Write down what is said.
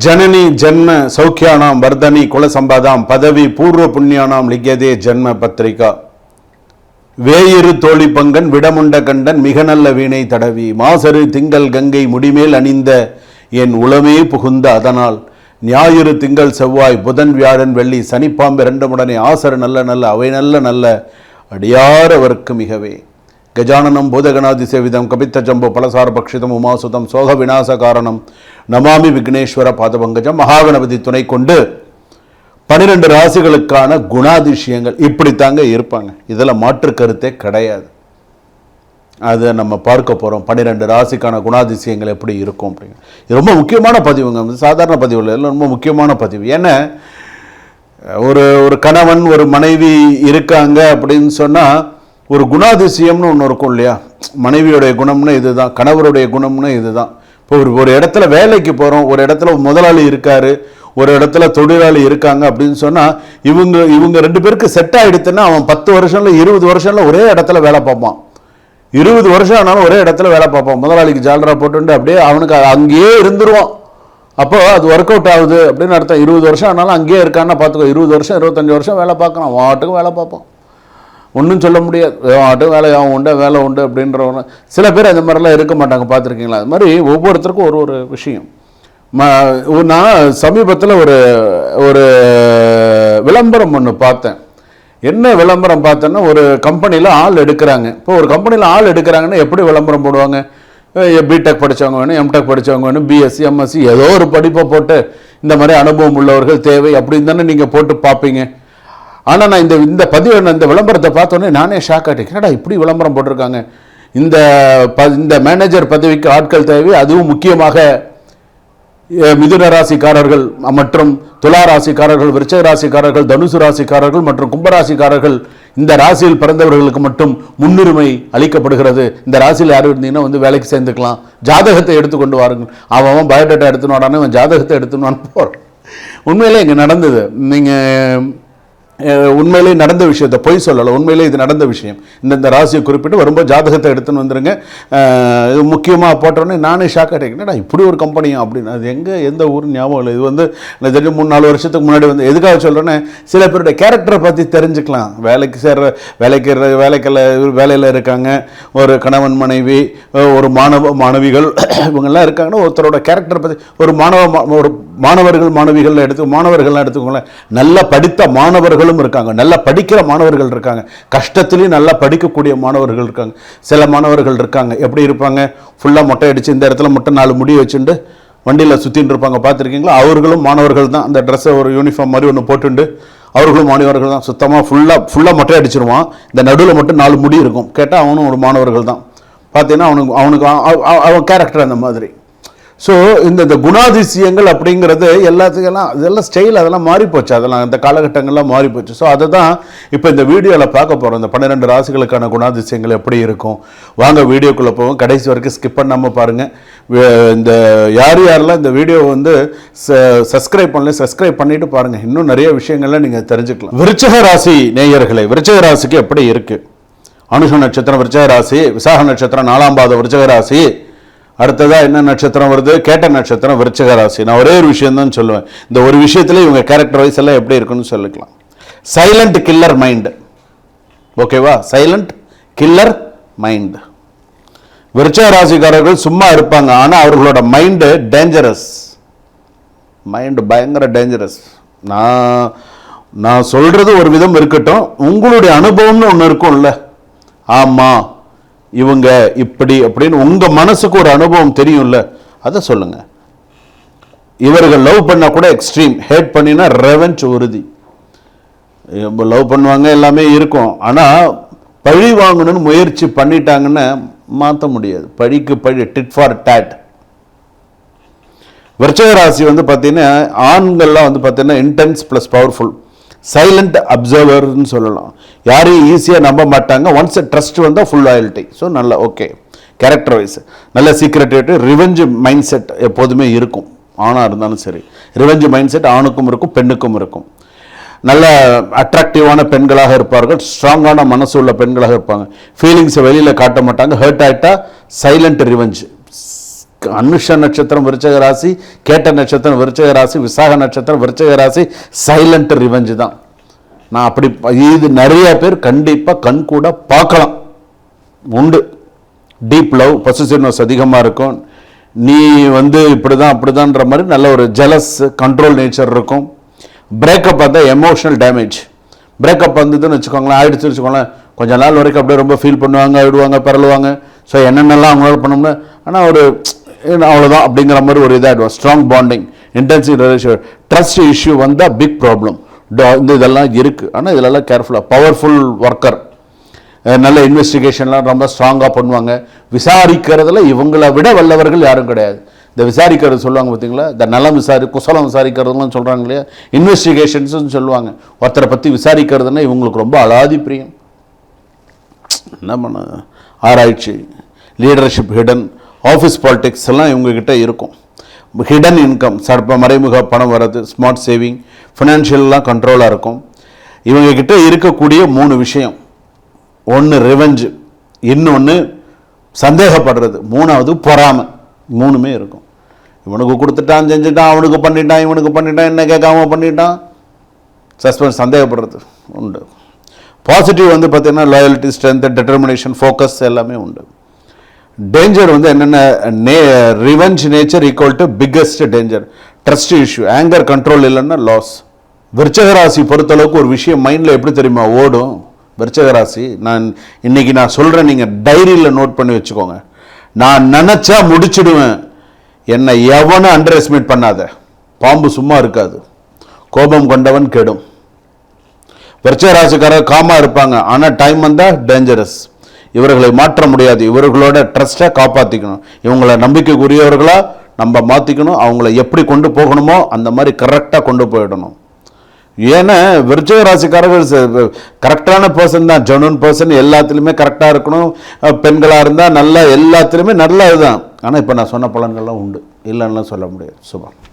जननी जन्म सौख्यानां वर्धनी कुल संपदां पदवी पूर्व पुण्यानां लिख्यदे जन्म पत्रिका வேயிரு தோழி பங்கன் விடமுண்ட கண்டன் மிக நல்ல வீணை தடவி மாசரு திங்கள் கங்கை முடிமேல் அணிந்த என் உளமே புகுந்த அதனால் ஞாயிறு திங்கள் செவ்வாய் புதன் வியாழன் வெள்ளி சனிப்பாம்பு இரண்டுமுடனே ஆசரு நல்ல நல்ல அவை நல்ல நல்ல அடியார் அவருக்கு மிகவே கஜானனம் பூதகணாதி சேவிதம் கபித்த ஜம்பு பலசார பக்ஷிதம் உமாசுதம் சோக விநாச காரணம் நமாமி விக்னேஸ்வர பாதபங்கஜம் மகாகணபதி துணை கொண்டு 12 ராசிகளுக்கான குணாதிசயங்கள் இப்படித்தாங்க இருப்பாங்க. இதில் மாற்று கருத்தே கிடையாது. அதை நம்ம பார்க்க போகிறோம். 12 ராசிக்கான குணாதிசயங்கள் எப்படி இருக்கும் அப்படிங்க. இது ரொம்ப முக்கியமான பதிவுங்க. சாதாரண பதிவு இல்லை, ரொம்ப முக்கியமான பதிவு. ஏன்னா ஒரு கணவன் ஒரு மனைவி இருக்காங்க அப்படின்னு சொன்னால் ஒரு குணாதிசயம்னு ஒன்று இருக்கும் இல்லையா? மனைவியுடைய குணம்னு இதுதான், கணவருடைய குணம்னு இதுதான். இப்போ ஒரு இடத்துல வேலைக்கு போகிறோம், ஒரு இடத்துல முதலாளி இருக்காரு, ஒரு இடத்துல தொழிலாளி இருக்காங்க அப்படின்னு சொன்னால் இவங்க 2 பேருக்கு செட் ஆகிடுதுன்னா அவன் 10 வருஷம்ல 20 வருஷம்ல ஒரே இடத்துல வேலை பார்ப்பான். 20 வருஷம் ஆனாலும் ஒரே இடத்துல வேலை பார்ப்பான். முதலாளிக்கு ஜாலரா போட்டு அப்படியே அவனுக்கு அங்கேயே இருந்துருவான். அப்போ அது ஒர்க் அவுட் ஆகுது அப்படின்னு அர்த்தம். 20 வருஷம் ஆனாலும் அங்கேயே இருக்கான்னு பார்த்துக்கோ. 20 வருஷம் 25 வருஷம் வேலை பார்க்கணும், வாட்டுக்கும் வேலை பார்ப்பான். ஒன்றும் சொல்ல முடியாது, வாட்டும் வேலை உண்டு வேலை உண்டு அப்படின்றவங்க. சில பேர் அந்த மாதிரிலாம் இருக்க மாட்டாங்க, பார்த்துருக்கீங்களா? அது மாதிரி ஒவ்வொருத்தருக்கும் ஒரு விஷயம். நான் சமீபத்தில் ஒரு விளம்பரம் ஒன்று பார்த்தேன். என்ன விளம்பரம் பார்த்தேன்னா, ஒரு கம்பெனியில் ஆள் எடுக்கிறாங்க. இப்போ ஒரு கம்பெனியில் ஆள் எடுக்கிறாங்கன்னா எப்படி விளம்பரம் போடுவாங்க? பிடெக் படித்தவங்க வேணும், எம்டெக் படித்தவங்க வேணும், பிஎஸ்சி எம்எஸ்சி ஏதோ ஒரு படிப்பை போட்டு இந்த மாதிரி அனுபவம் உள்ளவர்கள் தேவை அப்படின்னு தானே நீங்கள் போட்டு பார்ப்பீங்க. ஆனால் நான் இந்த பதிவு இந்த விளம்பரத்தை பார்த்தோன்னே நானே ஷாக் ஆகிட்டேன். என்னடா இப்படி விளம்பரம் போட்டிருக்காங்க? இந்த மேனேஜர் பதவிக்கு ஆட்கள் தேவை, அதுவும் முக்கியமாக மிதுன ராசிக்காரர்கள் மற்றும் துலா ராசிக்காரர்கள், விருச்சிக ராசிக்காரர்கள், தனுசு ராசிக்காரர்கள் மற்றும் கும்பராசிக்காரர்கள், இந்த ராசியில் பிறந்தவர்களுக்கு மட்டும் முன்னுரிமை அளிக்கப்படுகிறது. இந்த ராசியில் யாரும் இருந்தீங்கன்னா வந்து வேலைக்கு சேர்ந்துக்கலாம், ஜாதகத்தை எடுத்துக்கொண்டு வாருங்கள். அவன் பயோடேட்டா எடுத்துன்னு வாடானே அவன் ஜாதகத்தை எடுத்துன்னு போகிறான். உண்மையிலே இங்கே நடந்தது. நீங்கள் உண்மையிலே நடந்த விஷயத்தை பொய் சொல்லலை, உண்மையிலே இது நடந்த விஷயம். இந்த ராசியை குறிப்பிட்டு வரும்போது ஜாதகத்தை எடுத்துன்னு வந்துடுங்க. இது முக்கியமாக போட்டோன்னே நானே ஷாக் ஆகிட்டேன். இப்படி ஒரு கம்பெனியா அப்படின்னு. அது எந்த ஊர் ஞாபகம் இல்லை. இது வந்து எனக்கு தெரிஞ்சு 3-4 வருஷத்துக்கு முன்னாடி வந்து எதுக்காக சொல்கிறேன்னே, சில பேருடைய கேரக்டரை பற்றி தெரிஞ்சுக்கலாம். வேலையில் இருக்காங்க, ஒரு கணவன் மனைவி, ஒரு மாணவிகள் இவங்கெல்லாம் இருக்காங்கன்னா ஒருத்தரோட கேரக்டரை பற்றி ஒரு மாணவர்கள்லாம் எடுத்துக்கோங்களேன். நல்லா படித்த மாணவர்களும் இருக்காங்க, நல்லா படிக்கிற மாணவர்கள் இருக்காங்க, கஷ்டத்திலையும் நல்லா படிக்கக்கூடிய மாணவர்கள் இருக்காங்க. சில மாணவர்கள் இருக்காங்க எப்படி இருப்பாங்க, ஃபுல்லாக மொட்டை அடித்து இந்த இடத்துல மட்டும் 4 முடி வச்சுட்டு வண்டியில் சுற்றின்னு இருப்பாங்க, பார்த்துருக்கீங்களா? அவர்களும் மாணவர்கள் தான். அந்த ட்ரெஸ்ஸை ஒரு யூனிஃபார்ம் மாதிரி ஒன்று போட்டுண்டு அவர்களும் மாணவர்கள் தான். சுத்தமாக ஃபுல்லாக மொட்டை அடிச்சிருவான், இந்த நடுவில் மட்டும் 4 முடி இருக்கும். கேட்டால் அவனும் ஒரு மாணவர்கள் தான். பார்த்தீங்கன்னா அவனுக்கு அவன் கேரக்டர் அந்த மாதிரி. ஸோ இந்த குணாதிசயங்கள் அப்படிங்கிறது இதெல்லாம் ஸ்டைல் அதெல்லாம் மாறிப்போச்சு, அதெல்லாம் அந்த காலகட்டங்கள்லாம் மாறிப்போச்சு. ஸோ அதை தான் இப்போ இந்த வீடியோவில் பார்க்க போகிறோம். இந்த 12 ராசிகளுக்கான குணாதிசயங்கள் எப்படி இருக்கும். வாங்க வீடியோக்குள்ளே போவோம். கடைசி வரைக்கும் ஸ்கிப் பண்ணாமல் பாருங்கள். இந்த யாரெல்லாம் இந்த வீடியோ வந்து சப்ஸ்கிரைப் பண்ணிட்டு பாருங்கள். இன்னும் நிறைய விஷயங்கள்லாம் நீங்கள் தெரிஞ்சுக்கலாம். விருச்சிக ராசி நேயர்களே, விருச்சிக ராசிக்கு எப்படி இருக்குது? அனுஷ நட்சத்திரம் விருச்சிக ராசி, விசாக நட்சத்திரம் 4ஆம் பாதம் விருச்சிக ராசி. அடுத்ததா என்ன நட்சத்திரம் வருது? கேட்ட நட்சத்திரம் விருச்சிக ராசி. நான் ஒரே ஒரு விஷயம் தான் சொல்லுவேன். இந்த ஒரு விஷயத்துல இவங்க கேரக்டர் வைஸ் எல்லாம் எப்படி இருக்குன்னு சொல்லிக்கலாம். Silent killer mind. ஓகேவா? Silent killer mind. விருச்சிக ராசிக்காரர்கள் சும்மா இருப்பாங்க, ஆனா அவர்களோட மைண்டு டேஞ்சரஸ். மைண்டு பயங்கர டேஞ்சரஸ். நான் சொல்றது ஒரு விதம் இருக்கட்டும், உங்களுடைய அனுபவம்னு ஒன்று இருக்கும்ல. ஆமா இவங்க இப்படி அப்படின்னு உங்க மனசுக்கு ஒரு அனுபவம் தெரியும்ல, அதை சொல்லுங்க. இவர்கள் லவ் பண்ணா கூட எக்ஸ்ட்ரீம், ஹேட் பண்ணினா ரெவெஞ்ச் உறுதி. லவ் பண்ணுவாங்க, எல்லாமே இருக்கும். ஆனா பழி வாங்கணும்னு முயற்சி பண்ணிட்டாங்கன்னு மாற்ற முடியாது. பழிக்கு பழி, டிட் ஃபார் டேட். விருச்சிக ராசி வந்து பார்த்தீங்கன்னா ஆண்கள்லாம் வந்து பார்த்தீங்கன்னா இன்டென்ஸ் ப்ளஸ் பவர்ஃபுல், சைலண்ட் அப்சர்வர்னு சொல்லலாம். யாரையும் ஈஸியாக நம்ப மாட்டாங்க. ஒன்ஸ் ட்ரஸ்ட் வந்தால் ஃபுல் லாயல்ட்டி. ஸோ நல்ல ஓகே. கேரக்டர் வைஸ் நல்ல சீக்ரெட்டிவிட்டி, ரிவெஞ்ச் மைண்ட் செட் எப்போதுமே இருக்கும். ஆணாக இருந்தாலும் சரி, ரிவெஞ்ச் மைண்ட் செட் ஆணுக்கும் இருக்கும் பெண்ணுக்கும் இருக்கும். நல்ல அட்ராக்டிவான பெண்களாக இருப்பார்கள், ஸ்ட்ராங்கான மனசு உள்ள பெண்களாக இருப்பாங்க. ஃபீலிங்ஸை வெளியில் காட்ட மாட்டாங்க. ஹர்ட் ஆகிட்டா சைலண்ட் ரிவெஞ்ச், அனுஷ நட்சத்திரம் விருச்சக ராசி, கேட்ட நட்சத்திரம் விருச்சக ராசி, விசாக நட்சத்திரம் விருச்சக ராசி, சைலண்ட் ரிவெஞ்சு தான். நான் அப்படி இது நிறைய பேர் கண்டிப்பாக கண் கூட பார்க்கலாம் உண்டு. டீப் லவ், பொசசிவ்னஸ் அதிகமாக இருக்கும். நீ இப்படி தான் அப்படிதான்ற மாதிரி நல்ல ஒரு ஜெலஸ் கண்ட்ரோல் நேச்சர் இருக்கும். பிரேக்கப் வந்தால் எமோஷனல் டேமேஜ். பிரேக்கப் வந்ததுன்னு வச்சுக்கோங்களேன், ஆயிடுச்சு வச்சுக்கோங்களேன், கொஞ்ச நாள் வரைக்கும் அப்படியே ரொம்ப ஃபீல் பண்ணுவாங்க, ஆயிடுவாங்க, பரலுவாங்க. ஸோ என்னென்னலாம் அவங்களால பண்ணோம்னா, ஆனால் ஒரு அவ்வளோதான் அப்படிங்கிற மாதிரி ஒரு இதாகிடுவோம். Strong bonding, intensive relationship, trust issue வந்தால் பிக் ப்ராப்ளம். இதெல்லாம் இருக்குது. ஆனால் இதெல்லாம் கேர்ஃபுல்லாக, பவர்ஃபுல் ஒர்க்கர், நல்ல இன்வெஸ்டிகேஷன்லாம் ரொம்ப ஸ்ட்ராங்காக பண்ணுவாங்க. விசாரிக்கிறதுல இவங்களை விட வல்லவர்கள் யாரும் கிடையாது. இந்த விசாரிக்கிறது சொல்லுவாங்க பார்த்தீங்களா, இந்த நலம் குசலம் விசாரிக்கிறதுலாம் சொல்கிறாங்க இல்லையா, இன்வெஸ்டிகேஷன்ஸ்னு சொல்லுவாங்க. ஒருத்தரை பற்றி விசாரிக்கிறதுனா இவங்களுக்கு ரொம்ப அலாதி பிரியம். என்ன பண்ண, ஆராய்ச்சி, லீடர்ஷிப், ஹிடன் ஆஃபீஸ் பாலிடிக்ஸ் எல்லாம் இவங்ககிட்ட இருக்கும். ஹிடன் இன்கம், மறைமுக பணம் வர்றது, ஸ்மார்ட் சேவிங், ஃபினான்ஷியல்லாம் கண்ட்ரோலாக இருக்கும். இவங்ககிட்ட இருக்கக்கூடிய 3 விஷயம். ஒன்று ரிவெஞ்சு, இன்னொன்று சந்தேகப்படுறது, 3வது பொறாமை. 3மே இருக்கும். இவனுக்கு கொடுத்துட்டான், செஞ்சுட்டான், அவனுக்கு பண்ணிட்டான், இவனுக்கு பண்ணிட்டான், என்ன கேட்காம பண்ணிட்டான், சஸ்பென்ஸ், சந்தேகப்படுறது உண்டு. பாசிட்டிவ் பார்த்தீங்கன்னா லாயல்ட்டி, ஸ்ட்ரென்த், டிட்டர்மினேஷன், ஃபோக்கஸ் எல்லாமே உண்டு. டேஞ்சர் என்னென்ன, revenge nature equal to biggest danger, trust issue, anger control இல்லைன்னா லாஸ். விருச்சக ராசி பொறுத்தளவுக்கு ஒரு விஷயம் மைண்டில் எப்படி தெரியுமா ஓடும், விருச்சக ராசி, இன்னைக்கு நான் சொல்கிறேன், நீங்கள் டைரியில் நோட் பண்ணி வச்சுக்கோங்க. நான் நினச்சா முடிச்சிடுவேன், என்னை எவனும் அண்டர் எஸ்டிமேட் பண்ணாத. பாம்பு சும்மா இருக்காது, கோபம் கொண்டவன் கெடும். விருச்சக ராசிக்காரர் காமா இருப்பாங்க, ஆனால் டைம் வந்தால் டேஞ்சரஸ். இவர்களை மாற்ற முடியாது. இவர்களோட ட்ரஸ்ட்டை காப்பாற்றிக்கணும். இவங்களை நம்பிக்கைக்குரியவர்களாக நம்ம மாற்றிக்கணும். அவங்கள எப்படி கொண்டு போகணுமோ அந்த மாதிரி கரெக்டாக கொண்டு போயிடணும். ஏன்னா விருச்சிக ராசிக்காரர்கள் கரெக்டான பர்சன் தான், ஜெனுவன் பர்சன், எல்லாத்துலேயுமே கரெக்டாக இருக்கணும். பெண்களாக இருந்தால் நல்லா, எல்லாத்துலேயுமே நல்ல இதுதான். ஆனால் இப்போ நான் சொன்ன பலன்கள்லாம் உண்டு, இல்லைன்னா சொல்ல முடியாது. சுபம்.